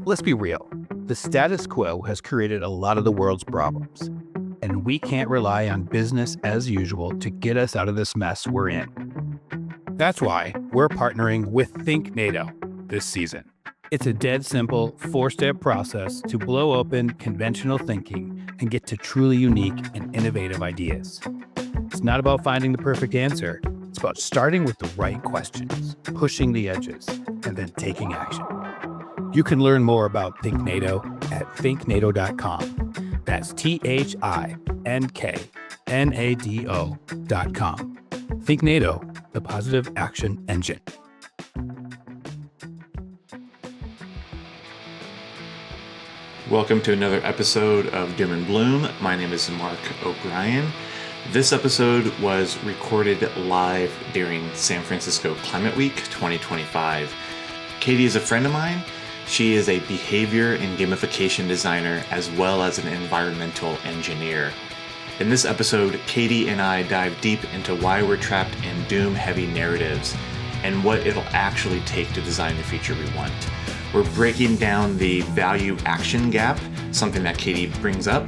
Let's be real. The status quo has created a lot of the world's problems, and we can't rely on business as usual to get us out of this mess we're in. That's why we're partnering with Think NATO this season. It's a dead simple 4-step process to blow open conventional thinking and get to truly unique and innovative ideas. It's not about finding the perfect answer. It's about starting with the right questions, pushing the edges, and then taking action. You can learn more about Think NATO at thinknato.com. That's ThinkNADO.com. Think NATO, the positive action engine. Welcome to another episode of Doom and Bloom. My name is Marc O'Brien. This episode was recorded live during San Francisco Climate Week 2025. Katie is a friend of mine. She is a behavior and gamification designer as well as an environmental engineer. In this episode, Katie and I dive deep into why we're trapped in doom-heavy narratives and what it'll actually take to design the future we want. We're breaking down the value-action gap, something that Katie brings up,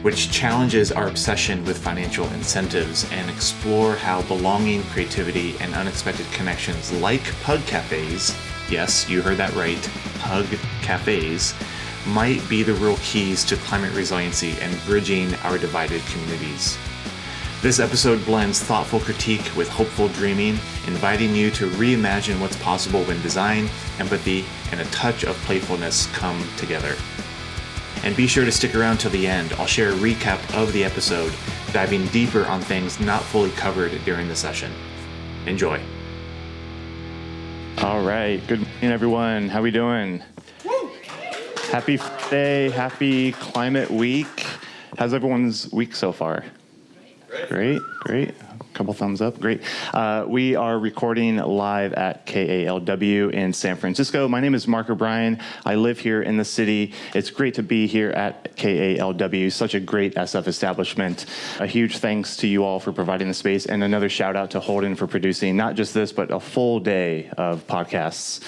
which challenges our obsession with financial incentives, and explore how belonging, creativity, and unexpected connections like Pug Cafes, yes, you heard that right, Pug Cafes, might be the real keys to climate resiliency and bridging our divided communities. This episode blends thoughtful critique with hopeful dreaming, inviting you to reimagine what's possible when design, empathy, and a touch of playfulness come together. And be sure to stick around till the end. I'll share a recap of the episode, diving deeper on things not fully covered during the session. Enjoy. All right. Good morning, everyone. How we doing? Woo! Happy Friday. Happy Climate Week. How's everyone's week so far? Great. A couple thumbs up. Great. We are recording live at KALW in San Francisco. My name is Marc O'Brien. I live here in the city. It's great to be here at KALW, such a great SF establishment. A huge thanks to you all for providing the space, and another shout out to Holden for producing not just this, but a full day of podcasts.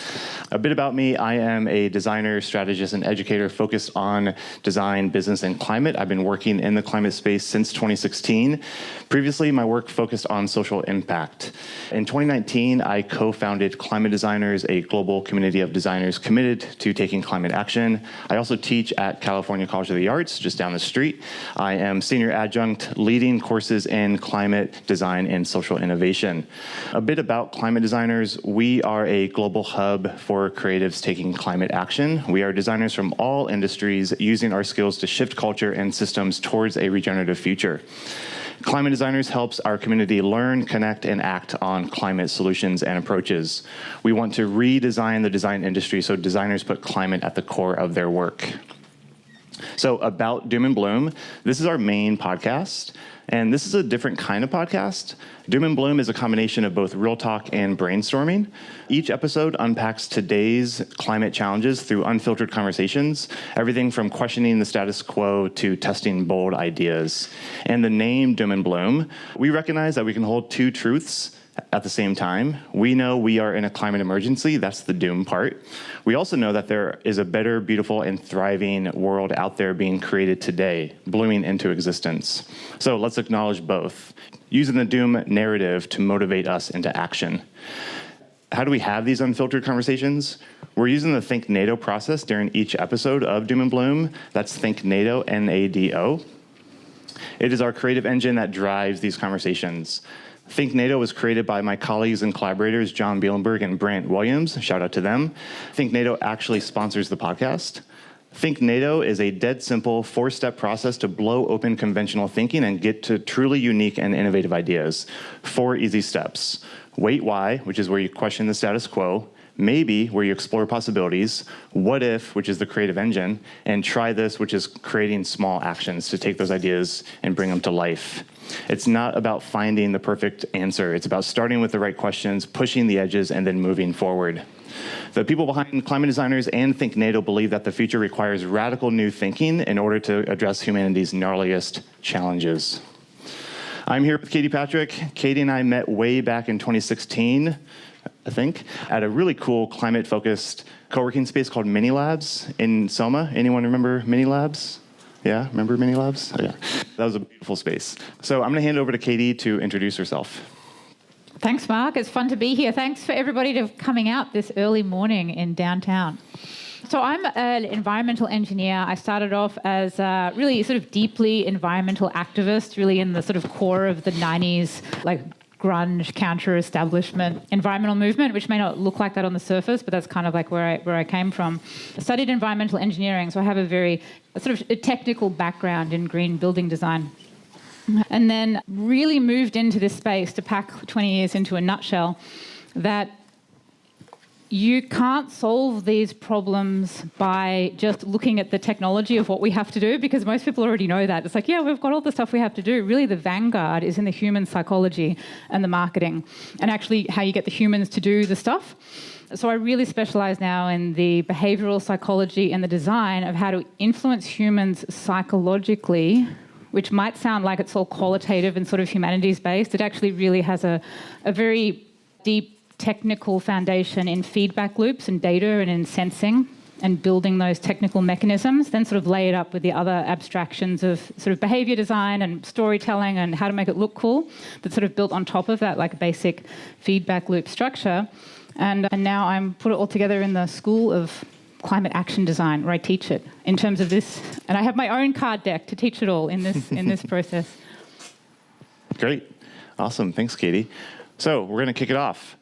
A bit about me: I am a designer, strategist, and educator focused on design, business, and climate. I've been working in the climate space since 2016. Previously, my work focused on social impact. In 2019, I co-founded Climate Designers, a global community of designers committed to taking climate action. I also teach at California College of the Arts, just down the street. I am senior adjunct leading courses in climate design and social innovation. A bit about Climate Designers: we are a global hub for creatives taking climate action. We are designers from all industries using our skills to shift culture and systems towards a regenerative future. Climate Designers helps our community learn, connect, and act on climate solutions and approaches. We want to redesign the design industry so designers put climate at the core of their work. So about Doom and Bloom, this is our main podcast, and this is a different kind of podcast. Doom and Bloom is a combination of both real talk and brainstorming. Each episode unpacks today's climate challenges through unfiltered conversations, everything from questioning the status quo to testing bold ideas. And the name Doom and Bloom, we recognize that we can hold two truths at the same time. We know we are in a climate emergency. That's the doom part. We also know that there is a better, beautiful, and thriving world out there being created today, blooming into existence. So let's acknowledge both, using the doom narrative to motivate us into action. How do we have these unfiltered conversations? We're using the Think NATO process during each episode of Doom and Bloom. That's Think NATO, N-A-D-O. It is our creative engine that drives these conversations. Think NATO was created by my colleagues and collaborators, John Bielenberg and Brant Williams. Shout out to them. Think NATO actually sponsors the podcast. Think NATO is a dead simple 4-step process to blow open conventional thinking and get to truly unique and innovative ideas. 4 easy steps. Wait, why, which is where you question the status quo. Maybe, where you explore possibilities. What if, which is the creative engine. And try this, which is creating small actions to take those ideas and bring them to life. It's not about finding the perfect answer. It's about starting with the right questions, pushing the edges, and then moving forward. The people behind Climate Designers and Think NATO believe that the future requires radical new thinking in order to address humanity's gnarliest challenges. I'm here with Katie Patrick. Katie and I met way back in 2016. I think, at a really cool climate-focused co-working space called Mini Labs in Soma. Anyone remember Mini Labs? Yeah, remember Mini Labs? Oh, yeah, that was a beautiful space. So I'm going to hand over to Katie to introduce herself. Thanks, Mark. It's fun to be here. Thanks for everybody for coming out this early morning in downtown. So I'm an environmental engineer. I started off as a really sort of deeply environmental activist, really in the sort of core of the 90s, like grunge, counter-establishment environmental movement, which may not look like that on the surface, but that's kind of like where I came from. I studied environmental engineering, so I have a sort of a technical background in green building design. And then really moved into this space to pack 20 years into a nutshell that you can't solve these problems by just looking at the technology of what we have to do, because most people already know that. It's like, yeah, we've got all the stuff we have to do. Really, the vanguard is in the human psychology and the marketing, and actually how you get the humans to do the stuff. So I really specialize now in the behavioral psychology and the design of how to influence humans psychologically, which might sound like it's all qualitative and sort of humanities-based. It actually really has a very deep technical foundation in feedback loops and data and in sensing and building those technical mechanisms, then sort of lay it up with the other abstractions of sort of behavior design and storytelling and how to make it look cool that's sort of built on top of that, like basic feedback loop structure. And now I'm put it all together in the School of Climate Action Design, where I teach it in terms of this. And I have my own card deck to teach it all in this process. Great. Awesome. Thanks, Katie. So we're going to kick it off.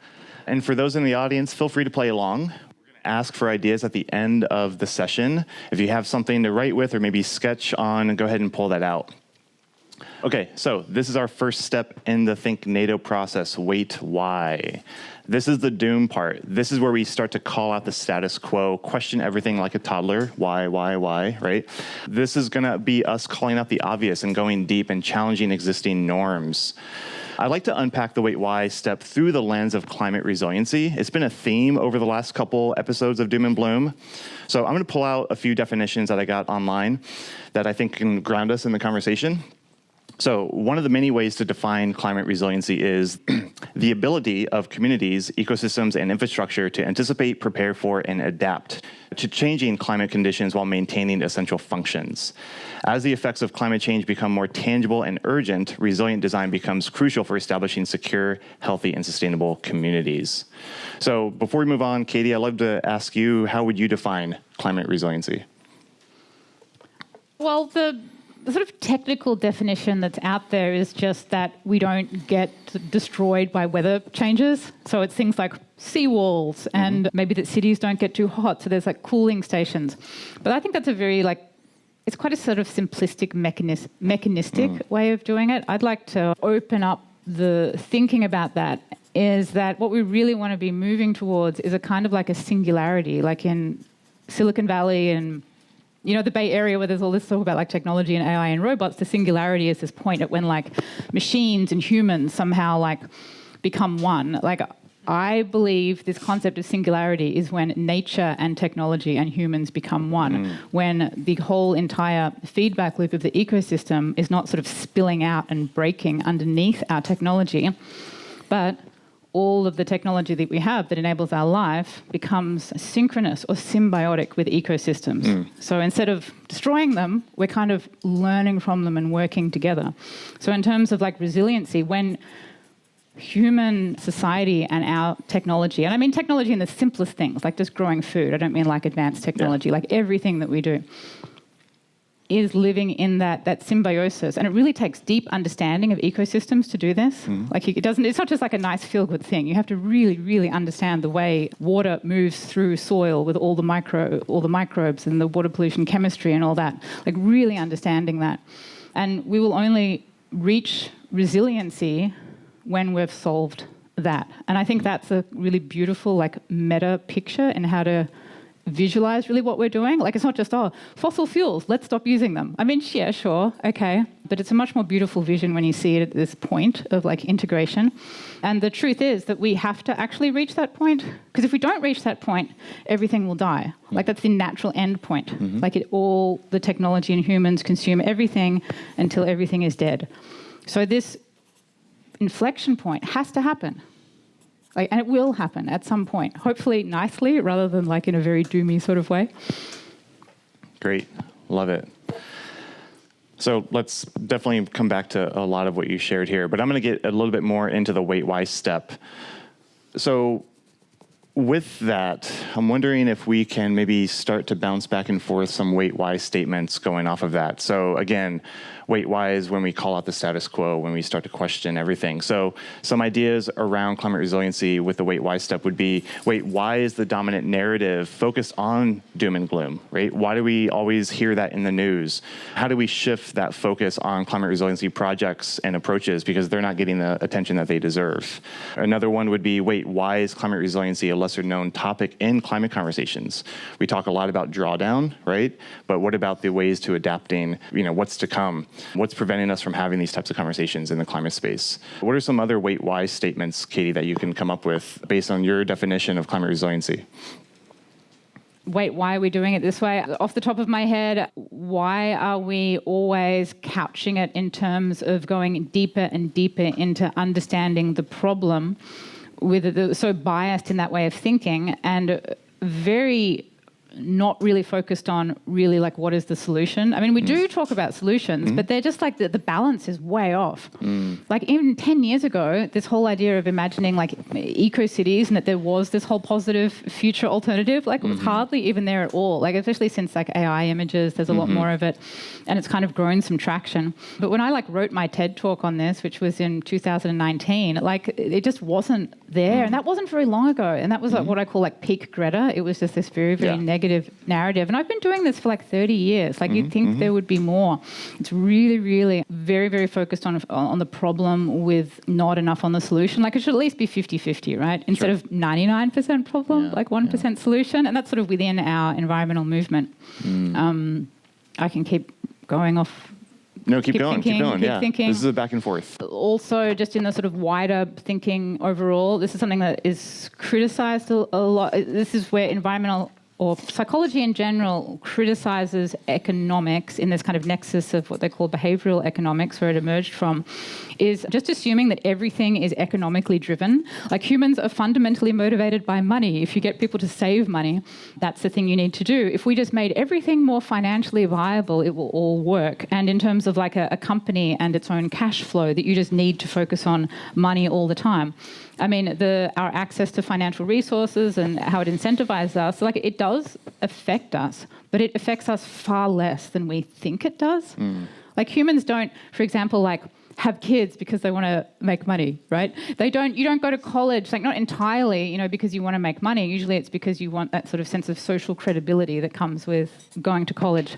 And for those in the audience, feel free to play along. We're going to ask for ideas at the end of the session. If you have something to write with or maybe sketch on, go ahead and pull that out. Okay, so this is our first step in the Think NATO process, wait, why? This is the doom part. This is where we start to call out the status quo, question everything like a toddler, why, right? This is gonna be us calling out the obvious and going deep and challenging existing norms. I'd like to unpack the wait why step through the lens of climate resiliency. It's been a theme over the last couple episodes of Doom and Bloom. So I'm gonna pull out a few definitions that I got online that I think can ground us in the conversation. So one of the many ways to define climate resiliency is the ability of communities, ecosystems, and infrastructure to anticipate, prepare for, and adapt to changing climate conditions while maintaining essential functions. As the effects of climate change become more tangible and urgent, resilient design becomes crucial for establishing secure, healthy, and sustainable communities. So before we move on, Katie, I'd love to ask you, how would you define climate resiliency? Well, the sort of technical definition that's out there is just that we don't get destroyed by weather changes. So it's things like seawalls and maybe that cities don't get too hot. So there's like cooling stations. But I think that's a very it's quite a sort of simplistic mechanistic way of doing it. I'd like to open up the thinking about that, is that what we really want to be moving towards is a kind of like a singularity, like in Silicon Valley and the Bay Area, where there's all this talk about like technology and AI and robots. The singularity is this point at when like machines and humans somehow like become one. Like I believe this concept of singularity is when nature and technology and humans become one, when the whole entire feedback loop of the ecosystem is not sort of spilling out and breaking underneath our technology, but all of the technology that we have that enables our life becomes synchronous or symbiotic with ecosystems. So instead of destroying them, we're kind of learning from them and working together. So in terms of like resiliency, when human society and our technology, and I mean technology in the simplest things, like just growing food, I don't mean like advanced technology, like everything that we do, is living in that symbiosis. And it really takes deep understanding of ecosystems to do this. Like it's not just like a nice feel-good thing. You have to really, really understand the way water moves through soil with all the microbes and the water pollution chemistry and all that. Like really understanding that. And we will only reach resiliency when we've solved that. And I think that's a really beautiful like meta picture in how to visualize really what we're doing. Like it's not just, fossil fuels, let's stop using them. I mean, yeah, sure, okay. But it's a much more beautiful vision when you see it at this point of like integration. And the truth is that we have to actually reach that point, because if we don't reach that point, everything will die. Like that's the natural end point. Like all the technology and humans consume everything until everything is dead. So this inflection point has to happen. And it will happen at some point, hopefully nicely rather than like in a very doomy sort of way. Great. Love it. So let's definitely come back to a lot of what you shared here, but I'm going to get a little bit more into the wait, why step. So with that, I'm wondering if we can maybe start to bounce back and forth some wait, why statements going off of that. So again, wait, why is when we call out the status quo, when we start to question everything. So some ideas around climate resiliency with the wait, why step would be, wait, why is the dominant narrative focused on doom and gloom, right? Why do we always hear that in the news? How do we shift that focus on climate resiliency projects and approaches because they're not getting the attention that they deserve? Another one would be, wait, why is climate resiliency a lesser known topic in climate conversations? We talk a lot about drawdown, right? But what about the ways to adapting, what's to come? What's preventing us from having these types of conversations in the climate space? What are some other wait, why statements, Katie, that you can come up with based on your definition of climate resiliency? Wait, why are we doing it this way? Off the top of my head, why are we always couching it in terms of going deeper and deeper into understanding the problem, so biased in that way of thinking and very not really focused on really like what is the solution. I mean, we do talk about solutions, but they're just like the balance is way off. Like even 10 years ago, this whole idea of imagining like eco-cities and that there was this whole positive future alternative, like it was hardly even there at all. Like especially since like AI images, there's a lot more of it and it's kind of grown some traction. But when I like wrote my TED talk on this, which was in 2019, like it just wasn't there. And that wasn't very long ago. And that was like what I call like peak Greta. It was just this very, very negative narrative. And I've been doing this for like 30 years. Like you'd think there would be more. It's really, really very, very focused on the problem with not enough on the solution. Like it should at least be 50-50, right? Instead of 99% problem, like 1% solution. And that's sort of within our environmental movement. I can keep going off. No, keep going. Keep thinking. This is a back and forth. Also, just in the sort of wider thinking overall, this is something that is criticized a lot. This is where environmental or psychology in general criticizes economics in this kind of nexus of what they call behavioral economics, where it emerged from, is just assuming that everything is economically driven. Like humans are fundamentally motivated by money. If you get people to save money, that's the thing you need to do. If we just made everything more financially viable, it will all work. And in terms of like a company and its own cash flow, that you just need to focus on money all the time. I mean, our access to financial resources and how it incentivizes us, like it does affect us, but it affects us far less than we think it does. Like humans don't, for example, like have kids because they want to make money, right? You don't go to college, like not entirely, because you want to make money. Usually it's because you want that sort of sense of social credibility that comes with going to college.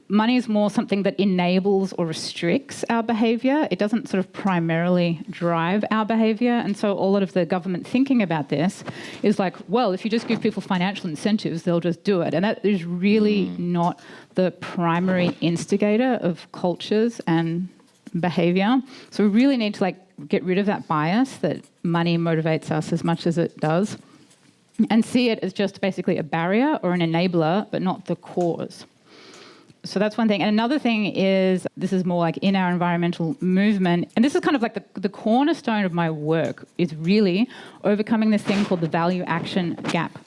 Money is more something that enables or restricts our behaviour. It doesn't sort of primarily drive our behaviour. And so a lot of the government thinking about this is like, well, if you just give people financial incentives, they'll just do it. And that is really not the primary instigator of cultures and behaviour. So we really need to like get rid of that bias that money motivates us as much as it does and see it as just basically a barrier or an enabler, but not the cause. So that's one thing. And another thing is, this is more like in our environmental movement, and this is kind of like the cornerstone of my work, is really overcoming this thing called the value action gap,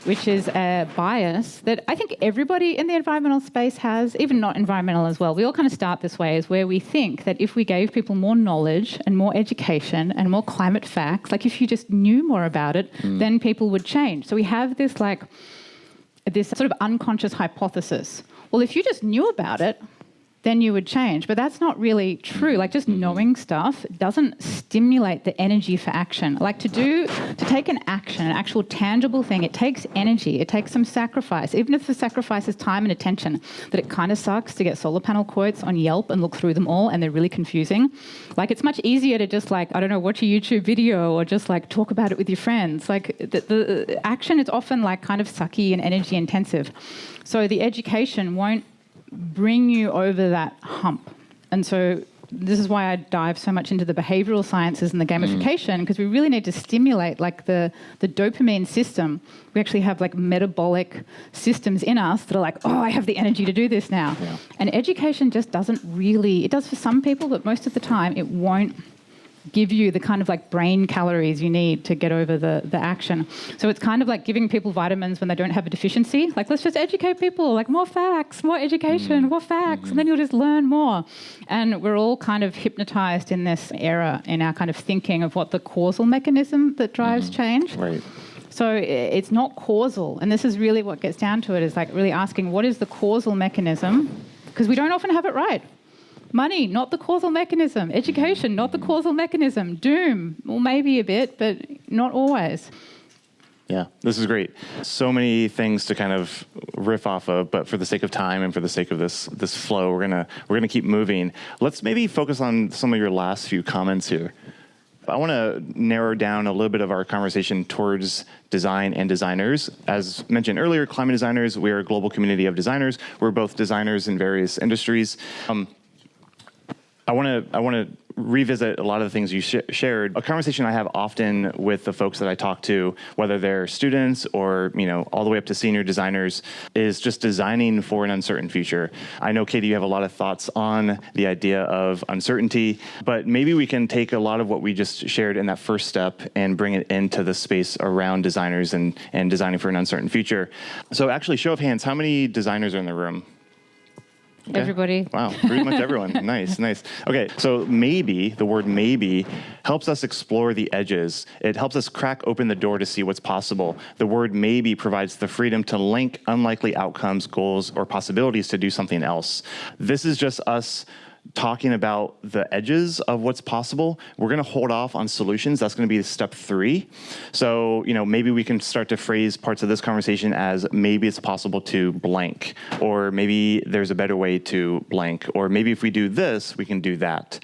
which is a bias that I think everybody in the environmental space has, even not environmental as well. We all kind of start this way, is where we think that if we gave people more knowledge and more education and more climate facts, like if you just knew more about it, then people would change. So we have this sort of unconscious hypothesis. Well, if you just knew about it, then you would change. But that's not really true. Like just knowing stuff doesn't stimulate the energy for action. Like to take an action, an actual tangible thing, it takes energy, it takes some sacrifice. Even if the sacrifice is time and attention, that it kind of sucks to get solar panel quotes on Yelp and look through them all and they're really confusing. Like it's much easier to just like, I don't know, watch a YouTube video or just like talk about it with your friends. Like the action is often like kind of sucky and energy intensive. So the education won't bring you over that hump. And so this is why I dive so much into the behavioral sciences and the gamification, because we really need to stimulate like the dopamine system. We actually have like metabolic systems in us that are like, oh, I have the energy to do this now. Yeah. And education just doesn't really, it does for some people, but most of the time it won't give you the kind of like brain calories you need to get over the action. So it's kind of like giving people vitamins when they don't have a deficiency. Like, let's just educate people, like more facts, more education, more facts, and then you'll just learn more. And we're all kind of hypnotized in this era in our kind of thinking of what the causal mechanism that drives change. Right. So it's not causal. And this is really what gets down to it, is like really asking, what is the causal mechanism? Because we don't often have it right. Money, not the causal mechanism. Education, not the causal mechanism. Doom, well, maybe a bit, but not always. Yeah, this is great. So many things to kind of riff off of, but for the sake of time and for the sake of this flow, we're gonna keep moving. Let's maybe focus on some of your last few comments here. I want to narrow down a little bit of our conversation towards design and designers. As mentioned earlier, climate designers, we are a global community of designers. We're both designers in various industries. I want to revisit a lot of the things you shared. A conversation I have often with the folks that I talk to, whether they're students or all the way up to senior designers, is just designing for an uncertain future. I know, Katie, you have a lot of thoughts on the idea of uncertainty, but maybe we can take a lot of what we just shared in that first step and bring it into the space around designers and designing for an uncertain future. So actually, show of hands, how many designers are in the room? Okay. Everybody. Wow, pretty much everyone. Nice. Okay, so maybe, the word maybe, helps us explore the edges. It helps us crack open the door to see what's possible. The word maybe provides the freedom to link unlikely outcomes, goals, or possibilities to do something else. This is just us talking about the edges of what's possible. We're going to hold off on solutions. That's going to be step 3. So, maybe we can start to phrase parts of this conversation as maybe it's possible to blank, or maybe there's a better way to blank, or maybe if we do this, we can do that.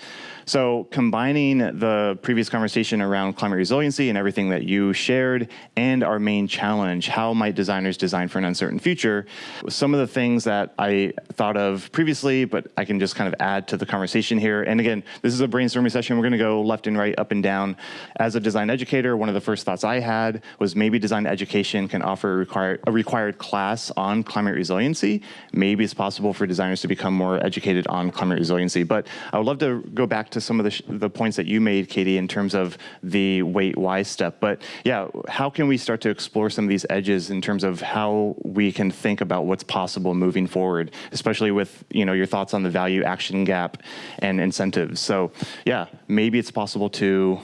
So combining the previous conversation around climate resiliency and everything that you shared and our main challenge, how might designers design for an uncertain future? Some of the things that I thought of previously, but I can just kind of add to the conversation here. And again, this is a brainstorming session. We're going to go left and right, up and down. As a design educator, one of the first thoughts I had was maybe design education can offer a required class on climate resiliency. Maybe it's possible for designers to become more educated on climate resiliency. But I would love to go back to some of the points that you made, Katie, in terms of the wait, why step. But yeah, how can we start to explore some of these edges in terms of how we can think about what's possible moving forward, especially with your thoughts on the value action gap and incentives. So yeah, maybe it's possible to...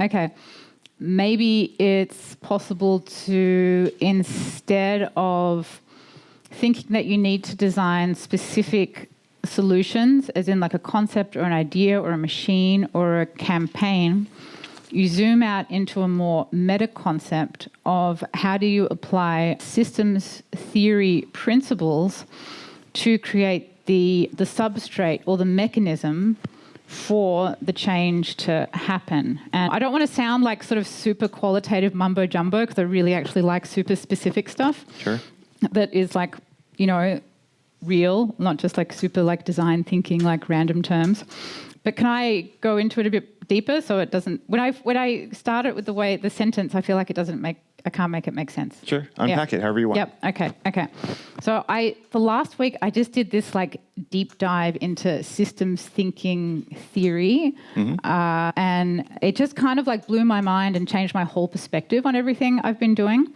Okay. Maybe it's possible to, instead of thinking that you need to design specific solutions, as in like a concept or an idea or a machine or a campaign, you zoom out into a more meta concept of how do you apply systems theory principles to create the substrate or the mechanism for the change to happen. And I don't want to sound like sort of super qualitative mumbo jumbo, because I really actually like super specific stuff. Sure. That is like, real, not just like super like design thinking, like random terms. But can I go into it a bit deeper so it doesn't... When I start it with the sentence, I feel like I can't make it make sense. Sure. Unpack it however you want. Yep. Okay. So the last week I just did this like deep dive into systems thinking theory, and it just kind of like blew my mind and changed my whole perspective on everything I've been doing.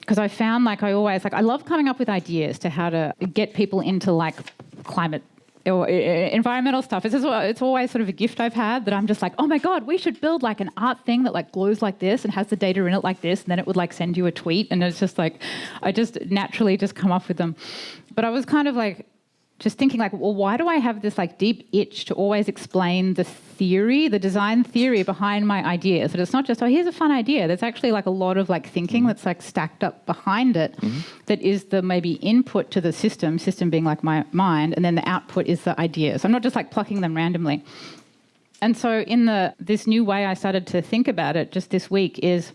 Because I found I love coming up with ideas to how to get people into like climate or environmental stuff. It's always sort of a gift I've had that I'm just like, oh my God, we should build like an art thing that like glows like this and has the data in it like this, and then it would like send you a tweet. And it's just like, I just naturally just come up with them. But I was kind of like, just thinking like, well, why do I have this like deep itch to always explain the theory, the design theory behind my ideas? That it's not just, here's a fun idea. There's actually like a lot of like thinking that's like stacked up behind it that is the maybe input to the system being like my mind, and then the output is the idea. So I'm not just like plucking them randomly. And so in this new way I started to think about it just this week is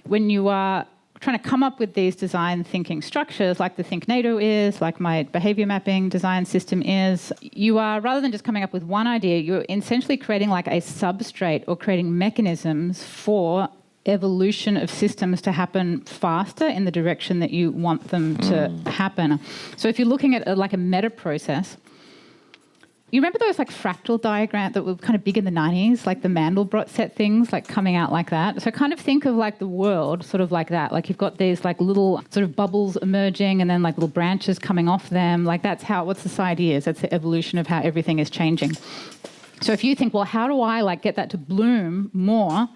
when you are trying to come up with these design thinking structures like the Think NATO is, like my behavior mapping design system is, you are, rather than just coming up with one idea, you're essentially creating like a substrate or creating mechanisms for evolution of systems to happen faster in the direction that you want them to happen. So if you're looking at like a meta process, you remember those like fractal diagrams that were kind of big in the 90s, like the Mandelbrot set things, like coming out like that? So kind of think of like the world sort of like that. Like you've got these like little sort of bubbles emerging and then like little branches coming off them. Like that's what society is. That's the evolution of how everything is changing. So if you think, well, how do I like get that to bloom more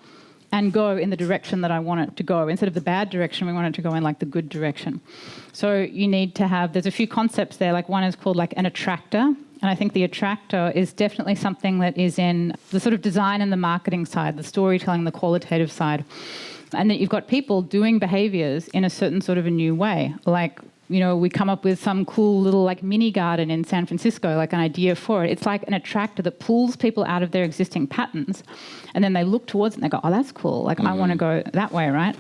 and go in the direction that I want it to go? Instead of the bad direction, we want it to go in like the good direction. So you need to have, there's a few concepts there. Like one is called like an attractor. And I think the attractor is definitely something that is in the sort of design and the marketing side, the storytelling, the qualitative side. And that you've got people doing behaviors in a certain sort of a new way. Like, you know, we come up with some cool little like mini garden in San Francisco, like an idea for it. It's like an attractor that pulls people out of their existing patterns. And then they look towards it and they go, oh, that's cool. Like, I want to go that way, right?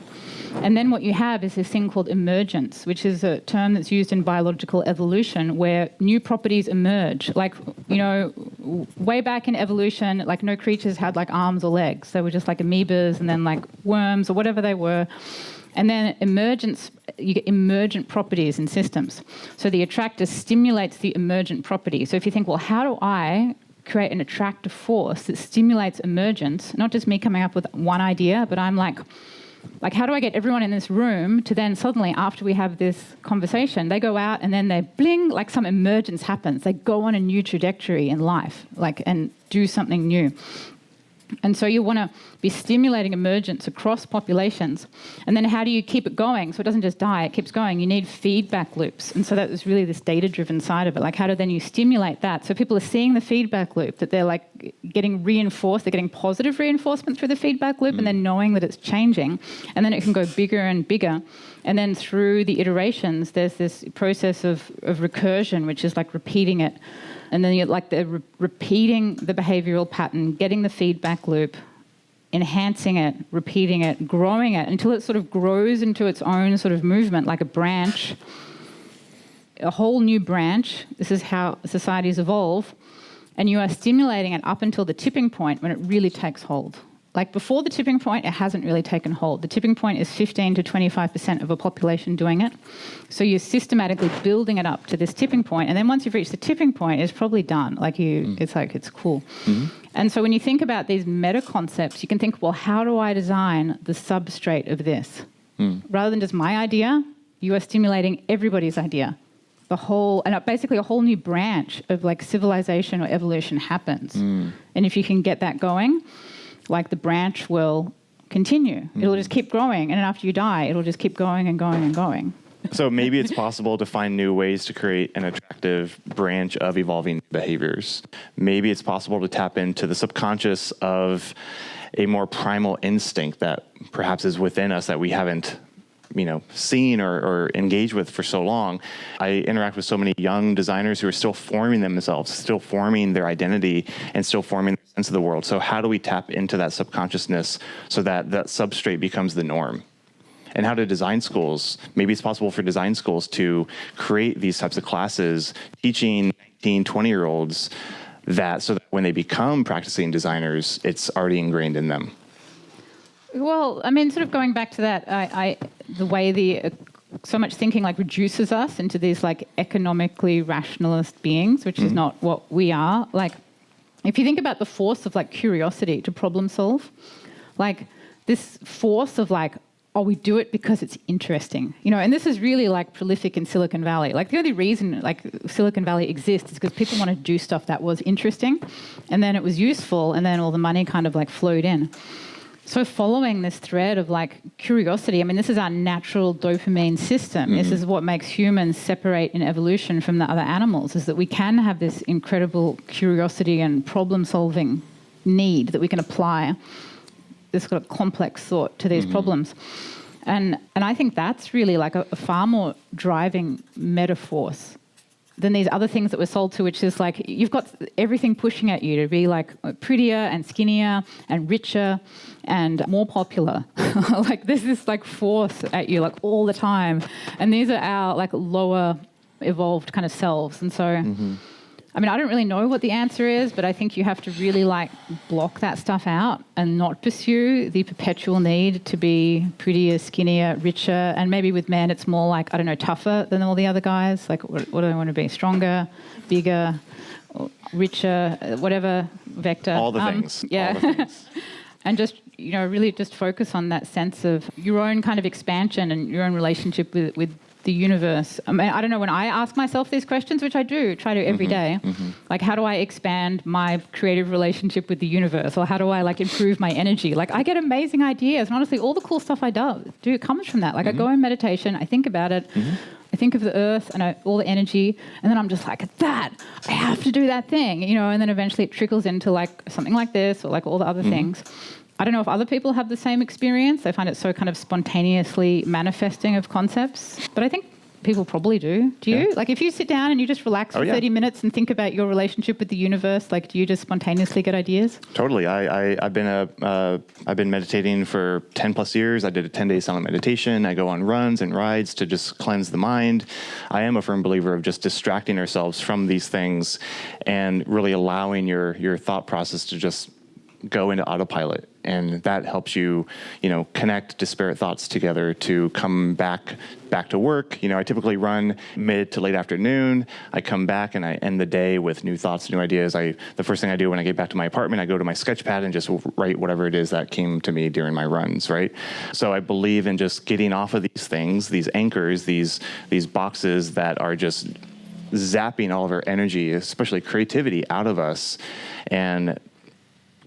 And then what you have is this thing called emergence, which is a term that's used in biological evolution where new properties emerge. Like, you know, way back in evolution, like no creatures had like arms or legs. They were just like amoebas and then like worms or whatever they were. And then emergence, you get emergent properties in systems. So the attractor stimulates the emergent property. So if you think, well, how do I create an attractive force that stimulates emergence, not just me coming up with one idea, but I'm like, how do I get everyone in this room to then suddenly, after we have this conversation, they go out and then they bling, like some emergence happens. They go on a new trajectory in life, like, and do something new. And so you want to be stimulating emergence across populations. And then how do you keep it going so it doesn't just die, it keeps going? You need feedback loops. And so that was really this data-driven side of it. Like how do then you stimulate that? So people are seeing the feedback loop, that they're like getting reinforced, they're getting positive reinforcement through the feedback loop and then knowing that it's changing. And then it can go bigger and bigger. And then through the iterations, there's this process of recursion, which is like repeating it. And then you're like repeating the behavioral pattern, getting the feedback loop, enhancing it, repeating it, growing it until it sort of grows into its own sort of movement, like a branch, a whole new branch. This is how societies evolve. And you are stimulating it up until the tipping point when it really takes hold. Like before the tipping point, it hasn't really taken hold. The tipping point is 15 to 25% of a population doing it. So you're systematically building it up to this tipping point. And then once you've reached the tipping point, it's probably done. Like it's like, it's cool. Mm-hmm. And so when you think about these meta concepts, you can think, well, how do I design the substrate of this? Rather than just my idea, you are stimulating everybody's idea. The whole, and basically a whole new branch of like civilization or evolution happens. And if you can get that going, like the branch will continue. It'll just keep growing. And then after you die, it'll just keep going and going and going. So maybe it's possible to find new ways to create an attractive branch of evolving behaviors. Maybe it's possible to tap into the subconscious of a more primal instinct that perhaps is within us that we haven't seen or engaged with for so long. I interact with so many young designers who are still forming themselves, still forming their identity, and still forming their sense of the world. So how do we tap into that subconsciousness so that that substrate becomes the norm? And how do design schools, maybe it's possible for design schools to create these types of classes, teaching 19, 20-year-olds so that when they become practicing designers, it's already ingrained in them. Well, I mean, sort of going back to that, the way so much thinking like reduces us into these like economically rationalist beings, which is not what we are. Like, if you think about the force of like curiosity to problem solve, like this force of like, oh, we do it because it's interesting, and this is really like prolific in Silicon Valley. Like the only reason like Silicon Valley exists is because people want to do stuff that was interesting, and then it was useful, and then all the money kind of like flowed in. So following this thread of like curiosity, I mean, this is our natural dopamine system. This is what makes humans separate in evolution from the other animals, is that we can have this incredible curiosity and problem-solving need that we can apply this sort of complex thought to these problems. And I think that's really like a far more driving metaphors than these other things that we're sold to, which is like you've got everything pushing at you to be like prettier and skinnier and richer and more popular. Like this is like force at you like all the time. And these are our like lower evolved kind of selves. And so I mean, I don't really know what the answer is, but I think you have to really like block that stuff out and not pursue the perpetual need to be prettier, skinnier, richer. And maybe with men, it's more like, I don't know, tougher than all the other guys. Like, what do they want to be? Stronger, bigger, richer, whatever vector. All the things. Yeah. All the things. And just, really just focus on that sense of your own kind of expansion and your own relationship with the universe. I mean, I don't know, when I ask myself these questions, which I do, try to every day, like, how do I expand my creative relationship with the universe? Or how do I, like, improve my energy? Like, I get amazing ideas. And honestly, all the cool stuff I do comes from that. Like, I go in meditation, I think about it, I think of the earth and all the energy, and then I'm just like, I have to do that thing, and then eventually it trickles into, like, something like this or, like, all the other things. I don't know if other people have the same experience. They find it so kind of spontaneously manifesting of concepts. But I think people probably do. Do you? Yeah. Like, if you sit down and you just relax for 30 minutes and think about your relationship with the universe, like, do you just spontaneously get ideas? Totally. I've been meditating for 10 plus years. I did a 10-day silent meditation. I go on runs and rides to just cleanse the mind. I am a firm believer of just distracting ourselves from these things and really allowing your thought process to just go into autopilot. And that helps you, connect disparate thoughts together to come back to work. I typically run mid to late afternoon. I come back and I end the day with new thoughts, new ideas. The first thing I do when I get back to my apartment, I go to my sketch pad and just write whatever it is that came to me during my runs, right? So I believe in just getting off of these things, these anchors, these boxes that are just zapping all of our energy, especially creativity, out of us, and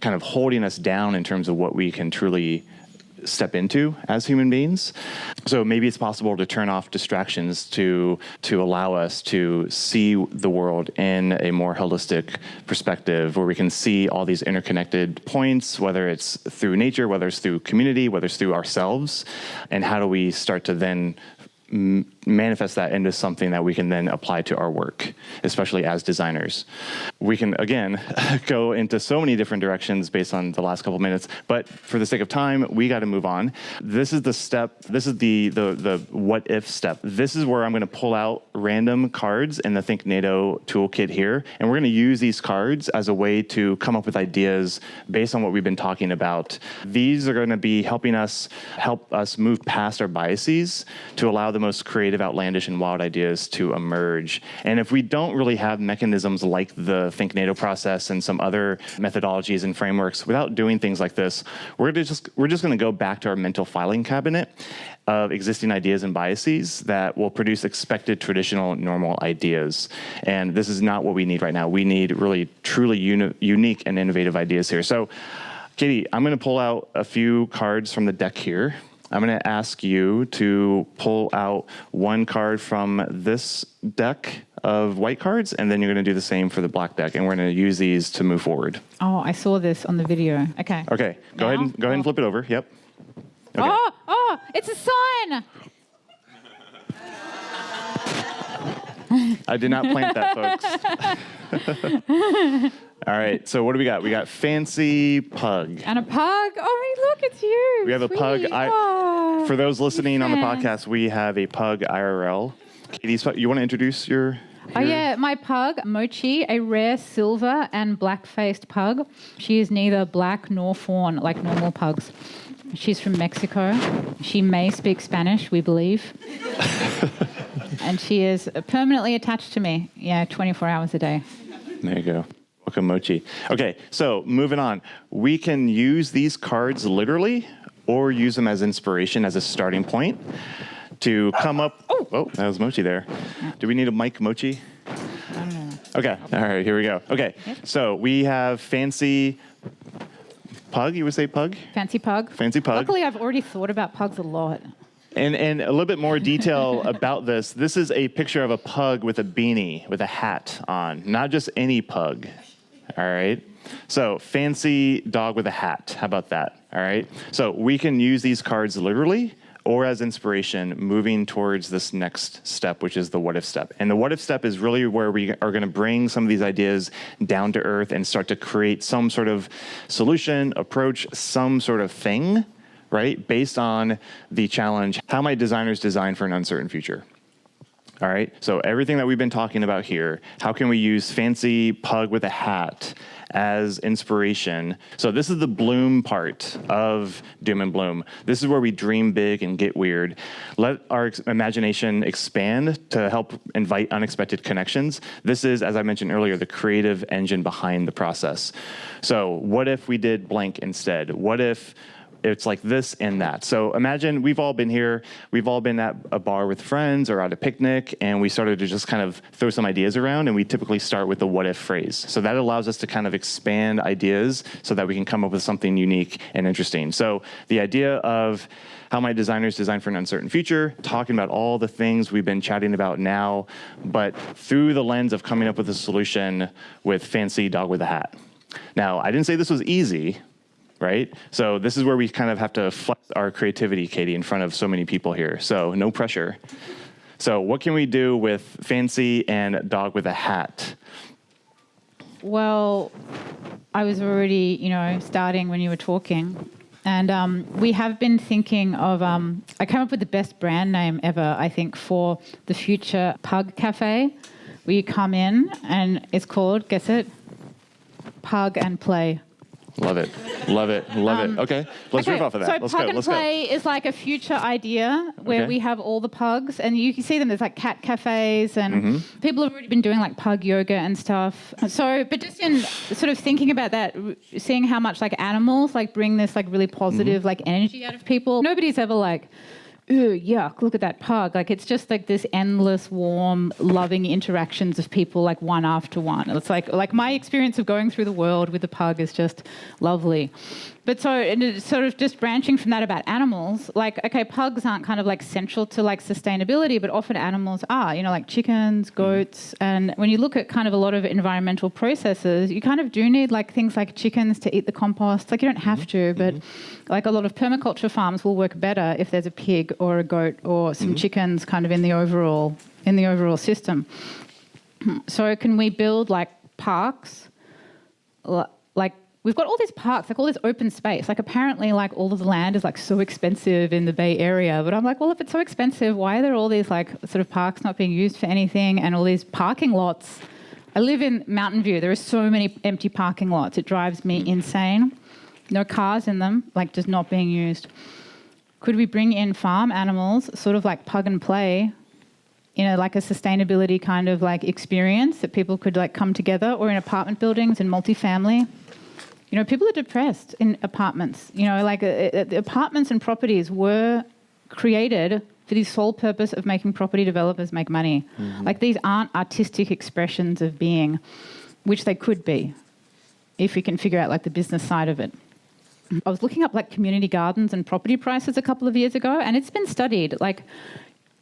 kind of holding us down in terms of what we can truly step into as human beings. So maybe it's possible to turn off distractions to allow us to see the world in a more holistic perspective, where we can see all these interconnected points, whether it's through nature, whether it's through community, whether it's through ourselves, and how do we start to then manifest that into something that we can then apply to our work, especially as designers. We can, again, go into so many different directions based on the last couple of minutes, but for the sake of time, we got to move on. This is the step, this is the what if step. This is where I'm going to pull out random cards in the Think NATO toolkit here, and we're going to use these cards as a way to come up with ideas based on what we've been talking about. These are going to be help us move past our biases to allow the most creative, outlandish, and wild ideas to emerge. And if we don't really have mechanisms like the Think NATO process and some other methodologies and frameworks, without doing things like this, we're just going to go back to our mental filing cabinet of existing ideas and biases that will produce expected, traditional, normal ideas. And this is not what we need right now. We need really, truly unique and innovative ideas here. So, Katie, I'm going to pull out a few cards from the deck here. I'm going to ask you to pull out one card from this deck of white cards, and then you're going to do the same for the black deck, and we're going to use these to move forward. Oh, I saw this on the video. Okay. Okay. Go ahead and flip it over. Yep. Okay. Oh, it's a sign. I did not plant that, folks. All right, so what do we got? We got Fancy Pug. And a pug. Oh, look, it's you. We have Sweet. a pug. For those listening on the podcast, we have a pug IRL. Katie, you want to introduce your... Oh, yeah, my pug, Mochi, a rare silver and black-faced pug. She is neither black nor fawn like normal pugs. She's from Mexico. She may speak Spanish, we believe. And she is permanently attached to me, 24 hours a day. There you go. Welcome, Mochi. Okay, so moving on. We can use these cards literally or use them as inspiration, as a starting point to come up. Oh, that was Mochi there. Do we need a mic, Mochi? I don't know. Okay, all right, here we go. Okay, so we have Fancy Pug. You would say Pug? Fancy Pug. Fancy Pug. Luckily, I've already thought about pugs a lot. And a little bit more detail about this. This is a picture of a pug with a beanie, with a hat on. Not just any pug. All right? So, fancy dog with a hat. We about that? All right? So, we can use these cards literally or as inspiration moving towards this next step, which is the what if step. And the what if step is really where we are going to bring some of these ideas down to earth and start to create some sort of solution, approach, some sort of thing, right? Based on the challenge, how might designers design for an uncertain future? All right, so everything that we've been talking about here, how can we use fancy pug with a hat as inspiration? So this is the bloom part of Doom and Bloom. This is where we dream big and get weird. Let our imagination expand to help invite unexpected connections. This is, as I mentioned earlier, the creative engine behind the process. So what if we did blank instead? What if it's like this and that? So imagine we've all been here, we've all been at a bar with friends or at a picnic, and we started to just kind of throw some ideas around, and we typically start with the what if phrase. So that allows us to kind of expand ideas so that we can come up with something unique and interesting. So the idea of how might designers design for an uncertain future, talking about all the things we've been chatting about now, but through the lens of coming up with a solution with fancy dog with a hat. Now, I didn't say this was easy, right? So this is where we kind of have to flex our creativity, Katie, in front of so many people here. So no pressure. So what can we do with fancy and dog with a hat? Well, I was already, starting when you were talking. And we have been thinking of, I came up with the best brand name ever, I think, for the future Pug Cafe, where you come in and it's called, guess it, Pug and Play. Love it. Love it. Love it. Okay, let's riff off of that. So Let's Pug go. and Let's Play is like a future idea where we have all the pugs, and you can see them. There's like cat cafes, and people have already been doing like pug yoga and stuff. So, but just in sort of thinking about that, seeing how much like animals like bring this like really positive like energy out of people. Nobody's ever like, ooh, yuck, look at that pug. Like, it's just like this endless, warm, loving interactions of people, like one after one. It's like my experience of going through the world with the pug is just lovely. But so, and it's sort of just branching from that about animals, like, okay, pugs aren't kind of like central to like sustainability, but often animals are, like chickens, goats. And when you look at kind of a lot of environmental processes, you kind of do need like things like chickens to eat the compost. Like, you don't have to, but like a lot of permaculture farms will work better if there's a pig or a goat or some chickens kind of in the overall system. So can we build like parks, like, we've got all these parks, like all this open space. Like, apparently, like, all of the land is like so expensive in the Bay Area. But I'm like, well, if it's so expensive, why are there all these like sort of parks not being used for anything and all these parking lots? I live in Mountain View. There are so many empty parking lots. It drives me insane. No cars in them, like just not being used. Could we bring in farm animals, sort of like Pug and Play, like a sustainability kind of like experience that people could like come together, or in apartment buildings and multifamily? People are depressed in apartments. The apartments and properties were created for the sole purpose of making property developers make money. Like, these aren't artistic expressions of being, which they could be, if we can figure out like the business side of it. I was looking up like community gardens and property prices a couple of years ago, and it's been studied, like,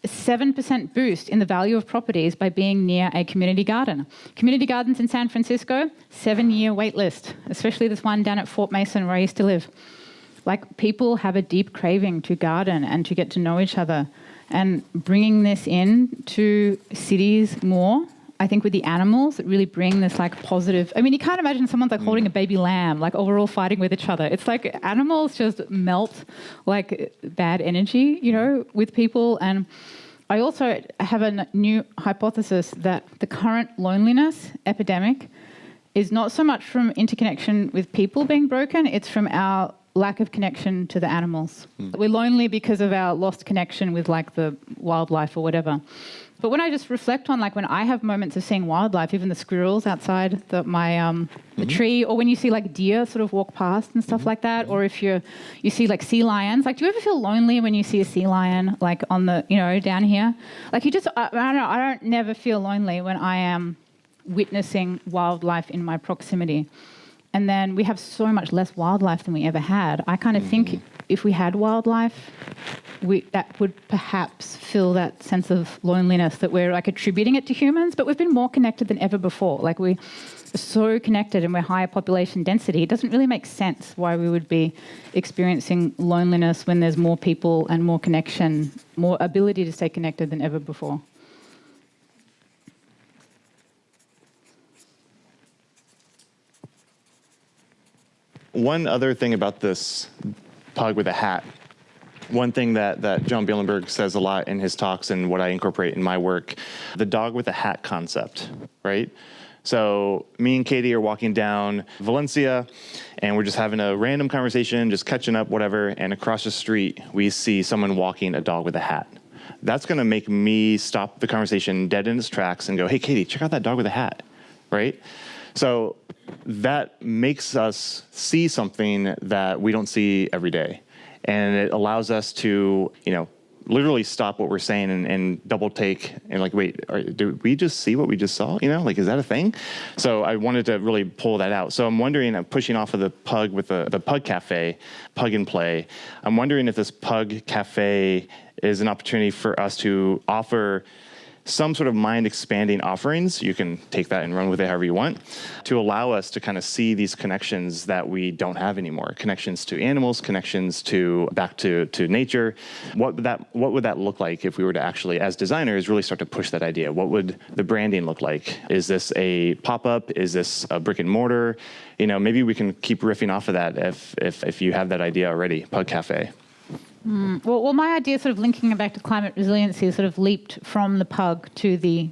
a 7% boost in the value of properties by being near a community garden. Community gardens in San Francisco, 7-year wait list, especially this one down at Fort Mason where I used to live. Like, people have a deep craving to garden and to get to know each other. And bringing this in to cities more, I think with the animals, it really bring this like positive. I mean, you can't imagine someone's like holding a baby lamb, like, oh, we're all fighting with each other. It's like animals just melt like bad energy, with people. And I also have a new hypothesis that the current loneliness epidemic is not so much from interconnection with people being broken, it's from our lack of connection to the animals. We're lonely because of our lost connection with like the wildlife or whatever. But when I just reflect on, like, when I have moments of seeing wildlife, even the squirrels outside the tree, or when you see like deer sort of walk past and stuff like that, or if you see like sea lions, like, do you ever feel lonely when you see a sea lion like on the, down here? Like, I don't know, I don't never feel lonely when I am witnessing wildlife in my proximity. And then we have so much less wildlife than we ever had. I kind of think if we had wildlife, that would perhaps fill that sense of loneliness that we're like attributing it to humans, but we've been more connected than ever before. Like, we are so connected and we're higher population density. It doesn't really make sense why we would be experiencing loneliness when there's more people and more connection, more ability to stay connected than ever before. One other thing about this pug with a hat one thing that John Bielenberg says a lot in his talks and what I incorporate in my work, the dog with a hat concept, right? So me and Katie are walking down Valencia, and we're just having a random conversation, just catching up, whatever, and across the street, we see someone walking a dog with a hat. That's going to make me stop the conversation dead in its tracks and go, hey, Katie, check out that dog with a hat, right? So that makes us see something that we don't see every day. And it allows us to, literally stop what we're saying and double take and like, wait, did we just see what we just saw? Is that a thing? So I wanted to really pull that out. So I'm wondering, I'm pushing off of the Pug with the Pug Cafe, Pug and Play. I'm wondering if this Pug Cafe is an opportunity for us to offer some sort of mind-expanding offerings. You can take that and run with it however you want, to allow us to kind of see these connections that we don't have anymore. Connections to animals, connections back to nature. What would that look like if we were to actually, as designers, really start to push that idea? What would the branding look like? Is this a pop-up? Is this a brick and mortar? Maybe we can keep riffing off of that if you have that idea already, Pug Cafe. Well, my idea, sort of linking it back to climate resiliency, sort of leaped from the pug to the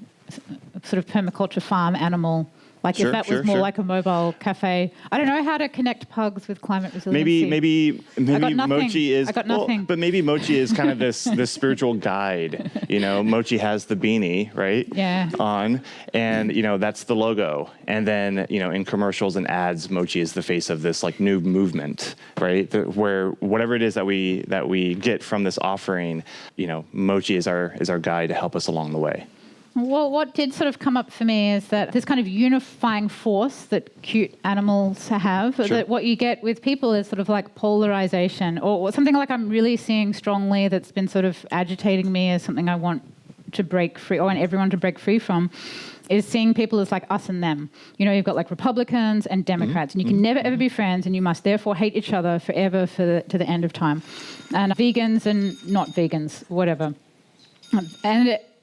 sort of permaculture farm animal. Like if that was more like a mobile cafe. I don't know how to connect pugs with climate resiliency. Maybe Mochi is. I got nothing. But maybe Mochi is kind of this spiritual guide. Mochi has the beanie, right? Yeah. On, and that's the logo. And then in commercials and ads, Mochi is the face of this like new movement, right? Where whatever it is that we get from this offering, Mochi is our guide to help us along the way. Well, what did sort of come up for me is that this kind of unifying force that cute animals have, that what you get with people is sort of like polarization, or something like I'm really seeing strongly that's been sort of agitating me as something I want to break free, or want everyone to break free from, is seeing people as like us and them. You've got like Republicans and Democrats, and you can never ever be friends, and you must therefore hate each other forever to the end of time. And vegans and not vegans, whatever.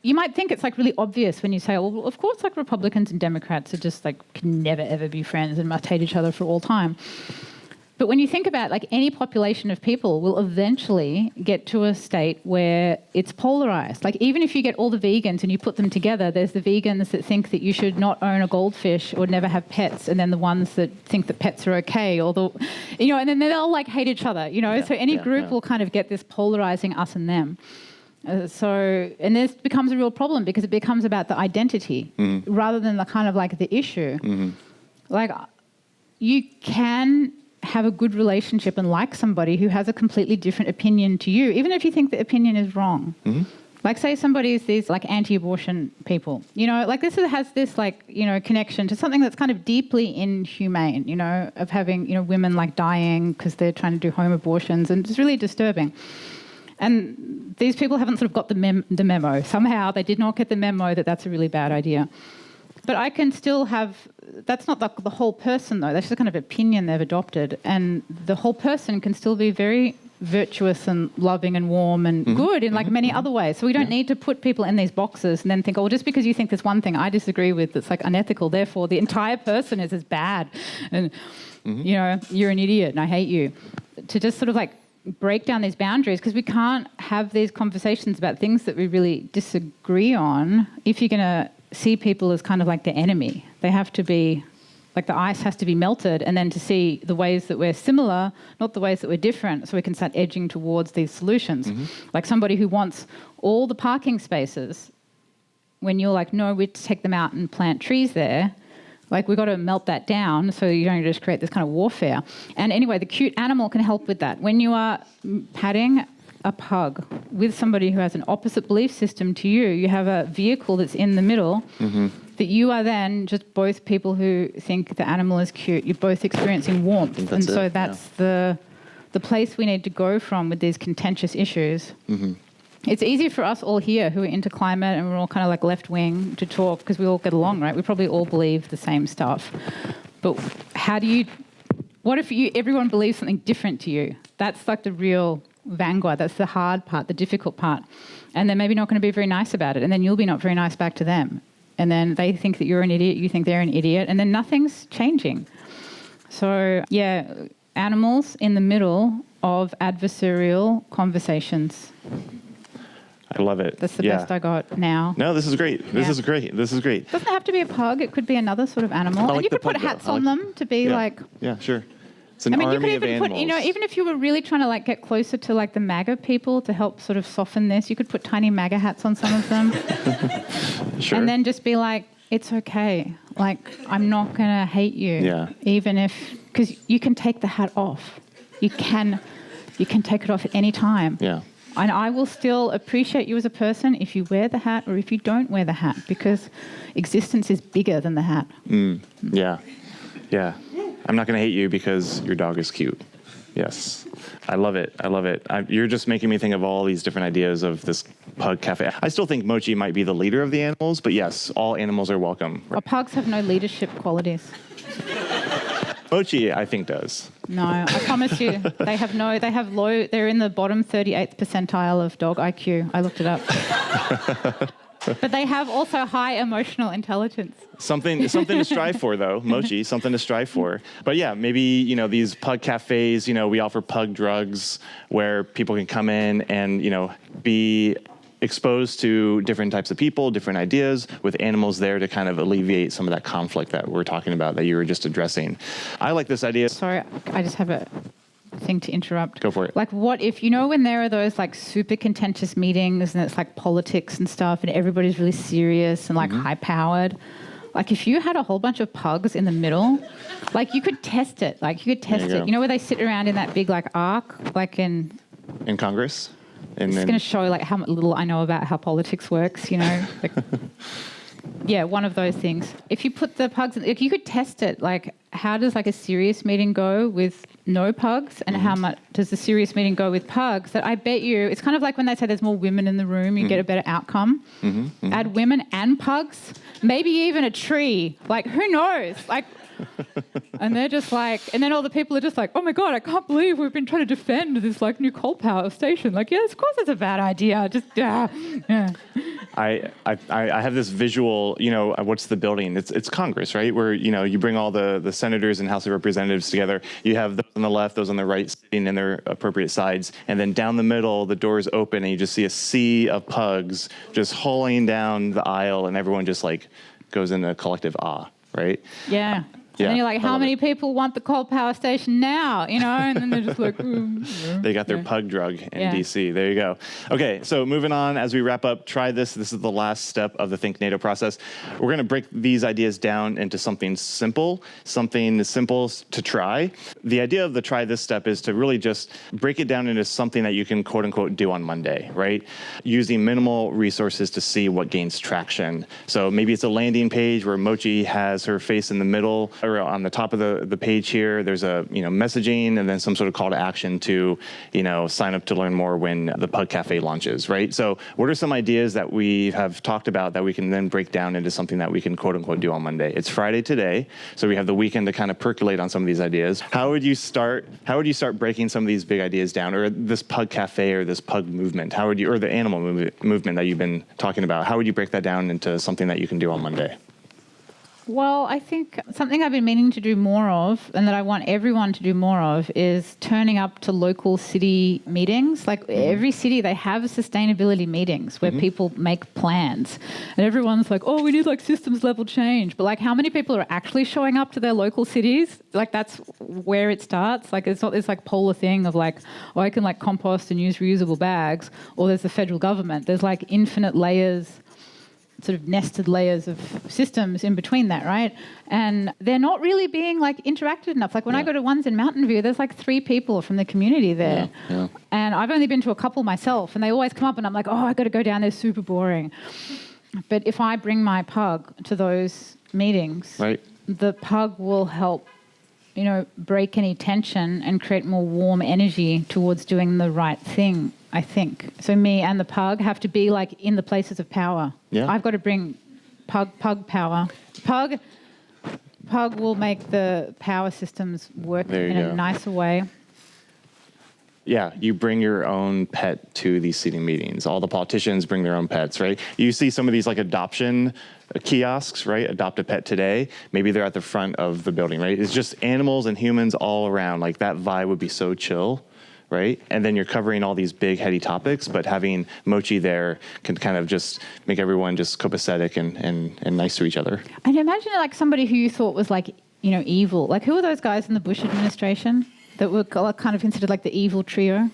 You might think it's like really obvious when you say, well, of course, like Republicans and Democrats are just like can never ever be friends and must hate each other for all time. But when you think about like any population of people will eventually get to a state where it's polarized. Like even if you get all the vegans and you put them together, there's the vegans that think that you should not own a goldfish or never have pets, and then the ones that think that pets are okay, or and then they'll like hate each other. So any group will kind of get this polarizing us and them. And this becomes a real problem because it becomes about the identity rather than the kind of like the issue. Like you can have a good relationship and like somebody who has a completely different opinion to you, even if you think the opinion is wrong. Like say somebody is these like anti-abortion people, like this has this like, connection to something that's kind of deeply inhumane, of having, women like dying because they're trying to do home abortions, and it's really disturbing. And these people haven't sort of got the memo. Somehow they did not get the memo that that's a really bad idea. But I can still that's not the whole person though, that's just a kind of opinion they've adopted. And the whole person can still be very virtuous and loving and warm and good in like many other ways. So we don't need to put people in these boxes and then think, just because you think there's one thing I disagree with that's like unethical, therefore the entire person is as bad. And, you're an idiot and I hate you. To just sort of like break down these boundaries, because we can't have these conversations about things that we really disagree on if you're going to see people as kind of like the enemy. They have to be, like the ice has to be melted, and then to see the ways that we're similar, not the ways that we're different, so we can start edging towards these solutions. Like somebody who wants all the parking spaces, when you're like, no, we take them out and plant trees there. Like we've got to melt that down so you don't just create this kind of warfare. And anyway, the cute animal can help with that. When you are patting a pug with somebody who has an opposite belief system to you, you have a vehicle that's in the middle that you are then just both people who think the animal is cute. You're both experiencing warmth. And so that's the place we need to go from with these contentious issues. It's easy for us all here who are into climate and we're all kind of like left-wing to talk because we all get along, right? We probably all believe the same stuff. But what if everyone believes something different to you? That's like the real vanguard. That's the hard part, the difficult part. And they're maybe not going to be very nice about it. And then you'll be not very nice back to them. And then they think that you're an idiot, you think they're an idiot. And then nothing's changing. So, animals in the middle of adversarial conversations. I love it. That's the best I got now. No, this is great. This is great. This is great. Doesn't have to be a pug. It could be another sort of animal. Like and you could put hats on them to be like... Yeah, sure. It's an army you could even of animals. put, even if you were really trying to like get closer to like the MAGA people to help sort of soften this, you could put tiny MAGA hats on some of them. Sure. And then just be like, it's okay. Like, I'm not going to hate you. Yeah. Even if... Because you can take the hat off. You can take it off at any time. Yeah. And I will still appreciate you as a person if you wear the hat or if you don't wear the hat, because existence is bigger than the hat. Yeah. Yeah. I'm not going to hate you because your dog is cute. Yes. I love it. I love it. You're just making me think of all these different ideas of this Pug Cafe. I still think Mochi might be the leader of the animals, but yes, all animals are welcome. Well, pugs have no leadership qualities. Mochi, I think, does. No, I promise you, they're in the bottom 38th percentile of dog IQ. I looked it up. But they have also high emotional intelligence. Something to strive for, though, Mochi, something to strive for. But yeah, maybe, these pug cafes, we offer pug drugs where people can come in and, be exposed to different types of people, different ideas, with animals there to kind of alleviate some of that conflict that we're talking about, that you were just addressing. I like this idea. Sorry, I just have a thing to interrupt. Go for it. Like, what if, when there are those like super contentious meetings and it's like politics and stuff and everybody's really serious and like high powered, like if you had a whole bunch of pugs in the middle, like you could test it. Like you could test it. Where they sit around in that big like arc, like in Congress? It's going to show like how little I know about how politics works, like, yeah, one of those things. If you put the pugs, you could test it. Like, how does like a serious meeting go with no pugs, and how much does the serious meeting go with pugs? That I bet you, it's kind of like when they say there's more women in the room, you get a better outcome. Add women and pugs, maybe even a tree. Like, who knows? Like. And they're just like, and then all the people are just like, oh my God, I can't believe we've been trying to defend this like new coal power station. Like, yes, of course it's a bad idea. Just, yeah. I have this visual, what's the building? It's Congress, right? Where, you bring all the senators and House of Representatives together. You have those on the left, those on the right, sitting in their appropriate sides. And then down the middle, the doors open and you just see a sea of pugs just hauling down the aisle, and everyone just like goes into a collective awe, right? Yeah. And then you're like, how many people want the coal power station now? And then they're just like, They got their pug drug in D.C. There you go. Okay, so moving on as we wrap up, try this. This is the last step of the Think NATO process. We're going to break these ideas down into something simple to try. The idea of the try this step is to really just break it down into something that you can quote unquote do on Monday, right? Using minimal resources to see what gains traction. So maybe it's a landing page where Mochi has her face in the middle, or on the top of the page here, there's a messaging and then some sort of call to action to sign up to learn more when the Pug Cafe launches, right? So what are some ideas that we have talked about that we can then break down into something that we can quote unquote do on Monday? It's Friday today, so we have the weekend to kind of percolate on some of these ideas. How would you start breaking some of these big ideas down, or this Pug Cafe or this pug movement? Or the animal movement that you've been talking about? How would you break that down into something that you can do on Monday? Well, I think something I've been meaning to do more of, and that I want everyone to do more of, is turning up to local city meetings. Like every city, they have sustainability meetings where people make plans. And everyone's like, oh, we need like systems level change. But like, how many people are actually showing up to their local cities? Like, that's where it starts. Like, it's not this like polar thing of like, oh, I can like compost and use reusable bags, or there's the federal government. There's like infinite layers, sort of nested layers of systems in between that, right? And they're not really being like interacted enough. Like when I go to ones in Mountain View, there's like 3 people from the community there. And I've only been to a couple myself, and they always come up and I'm like, oh, I got to go down there, super boring. But if I bring my pug to those meetings, the pug will help, break any tension and create more warm energy towards doing the right thing, I think. So me and the pug have to be like in the places of power. Yeah. I've got to bring pug power. Pug will make the power systems work in a nicer way. Yeah, you bring your own pet to these city meetings. All the politicians bring their own pets, right? You see some of these like adoption kiosks, right? Adopt a pet today. Maybe they're at the front of the building, right? It's just animals and humans all around. Like that vibe would be so chill, right? And then you're covering all these big, heady topics, but having Mochi there can kind of just make everyone just copacetic and nice to each other. And imagine like somebody who you thought was like, evil. Like who were those guys in the Bush administration that were kind of considered like the evil trio?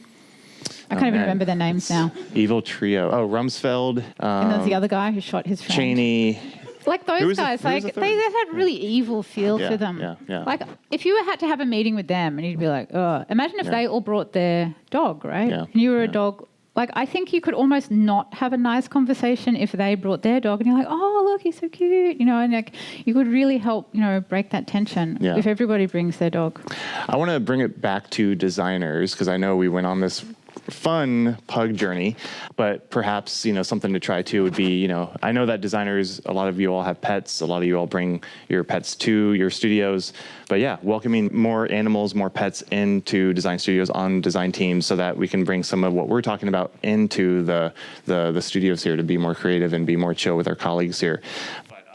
I can't even remember their names now. Evil trio. Oh, Rumsfeld. And there's the other guy who shot his friend. Cheney. Like those guys, they had really evil feel to them. Yeah. Like if you had to have a meeting with them and you'd be like, oh, imagine if they all brought their dog, right? Yeah. And you were a dog. Like I think you could almost not have a nice conversation if they brought their dog and you're like, oh, look, he's so cute, and like you could really help, break that tension if everybody brings their dog. I want to bring it back to designers because I know we went on this fun pug journey, but perhaps, something to try too would be, I know that designers, a lot of you all have pets, a lot of you all bring your pets to your studios, but yeah, welcoming more animals, more pets into design studios on design teams so that we can bring some of what we're talking about into the studios here to be more creative and be more chill with our colleagues here.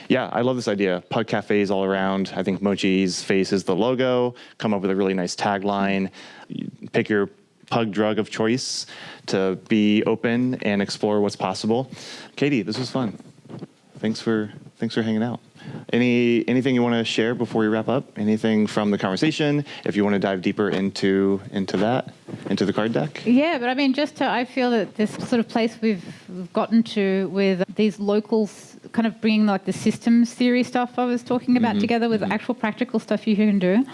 Yeah, I love this idea. Pug cafes all around. I think Mochi's face is the logo. Come up with a really nice tagline. Pick your pug drug of choice to be open and explore what's possible. Katie, this was fun. Thanks for hanging out. Anything you want to share before we wrap up? Anything from the conversation? If you want to dive deeper into the card deck? Yeah, but I mean, I feel that this sort of place we've gotten to with these locals kind of bringing like the systems theory stuff I was talking about together with actual practical stuff you can do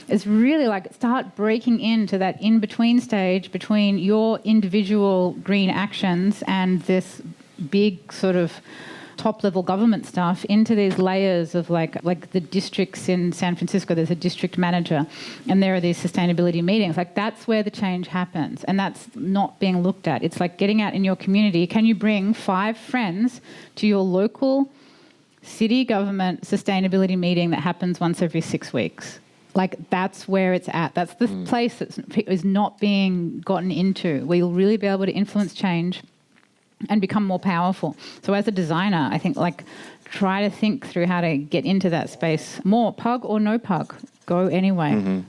is really like start breaking into that in-between stage between your individual green actions and this big sort of top-level government stuff into these layers of like the districts in San Francisco. There's a district manager, and there are these sustainability meetings. Like that's where the change happens, and that's not being looked at. It's like getting out in your community. Can you bring 5 friends to your local city government sustainability meeting that happens once every 6 weeks? Like that's where it's at. That's the place that is not being gotten into, where you'll really be able to influence change and become more powerful. So as a designer, I think like try to think through how to get into that space more. Pug or no pug, go anyway.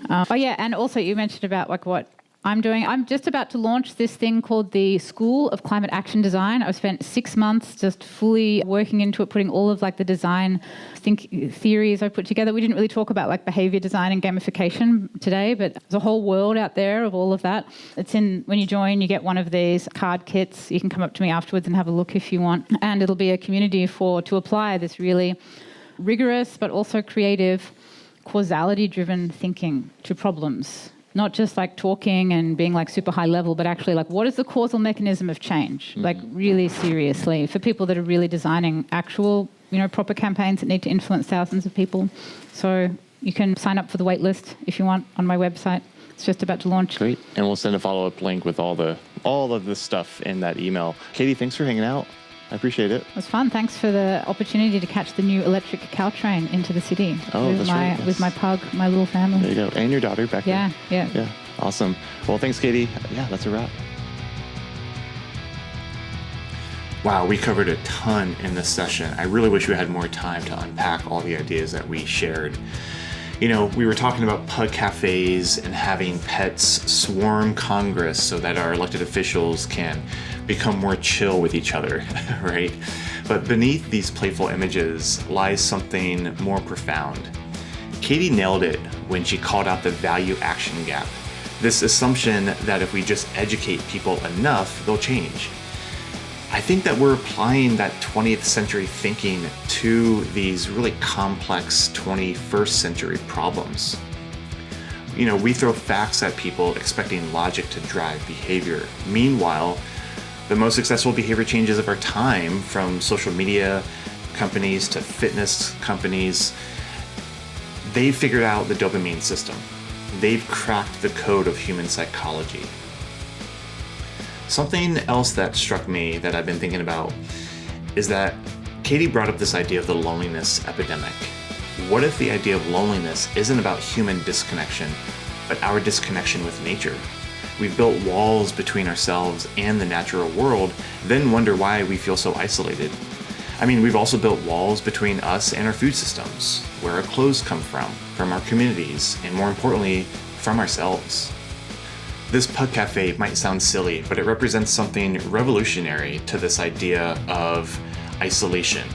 And also you mentioned about like what I'm doing. I'm just about to launch this thing called the School of Climate Action Design. I've spent 6 months just fully working into it, putting all of like the design theories I put together. We didn't really talk about like behavior design and gamification today, but there's a whole world out there of all of that. When you join, you get one of these card kits. You can come up to me afterwards and have a look if you want. And it'll be a community to apply this really rigorous but also creative causality-driven thinking to problems. Not just like talking and being like super high level, but actually like what is the causal mechanism of change? Like really seriously for people that are really designing actual, proper campaigns that need to influence thousands of people. So you can sign up for the wait list if you want on my website. It's just about to launch. Great. And we'll send a follow-up link with all of the stuff in that email. Katie, thanks for hanging out. I appreciate it. It was fun. Thanks for the opportunity to catch the new electric cow train into the city with my pug, my little family. There you go. And your daughter back there. Yeah. Awesome. Well, thanks, Katie. Yeah, that's a wrap. Wow, we covered a ton in this session. I really wish we had more time to unpack all the ideas that we shared. We were talking about pug cafes and having pets swarm Congress so that our elected officials can become more chill with each other, right? But beneath these playful images lies something more profound. Katie nailed it when she called out the value action gap. This assumption that if we just educate people enough, they'll change. I think that we're applying that 20th century thinking to these really complex 21st century problems. We throw facts at people expecting logic to drive behavior. Meanwhile, the most successful behavior changes of our time, from social media companies to fitness companies, they've figured out the dopamine system. They've cracked the code of human psychology. Something else that struck me that I've been thinking about is that Katie brought up this idea of the loneliness epidemic. What if the idea of loneliness isn't about human disconnection, but our disconnection with nature? We've built walls between ourselves and the natural world, then wonder why we feel so isolated. We've also built walls between us and our food systems, where our clothes come from our communities, and more importantly, from ourselves. This Pug Cafe might sound silly, but it represents something revolutionary to this idea of isolation.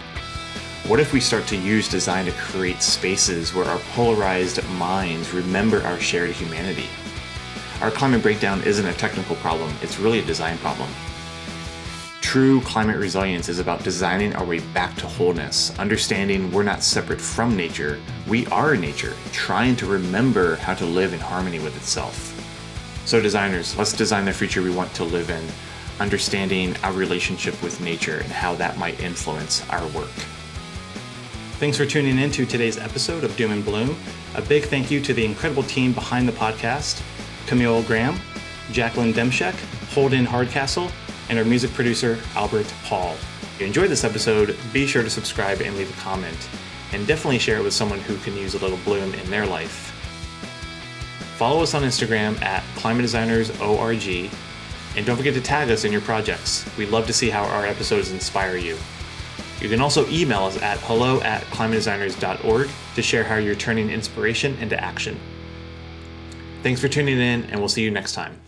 What if we start to use design to create spaces where our polarized minds remember our shared humanity? Our climate breakdown isn't a technical problem, it's really a design problem. True climate resilience is about designing our way back to wholeness, understanding we're not separate from nature, we are nature, trying to remember how to live in harmony with itself. So designers, let's design the future we want to live in, understanding our relationship with nature and how that might influence our work. Thanks for tuning in to today's episode of Doom and Bloom. A big thank you to the incredible team behind the podcast, Camille Graham, Jacqueline Demchek, Holden Hardcastle, and our music producer, Albert Paul. If you enjoyed this episode, be sure to subscribe and leave a comment, and definitely share it with someone who can use a little bloom in their life. Follow us on Instagram at climatedesignersorg, and don't forget to tag us in your projects. We'd love to see how our episodes inspire you. You can also email us at hello@climatedesigners.org to share how you're turning inspiration into action. Thanks for tuning in, and we'll see you next time.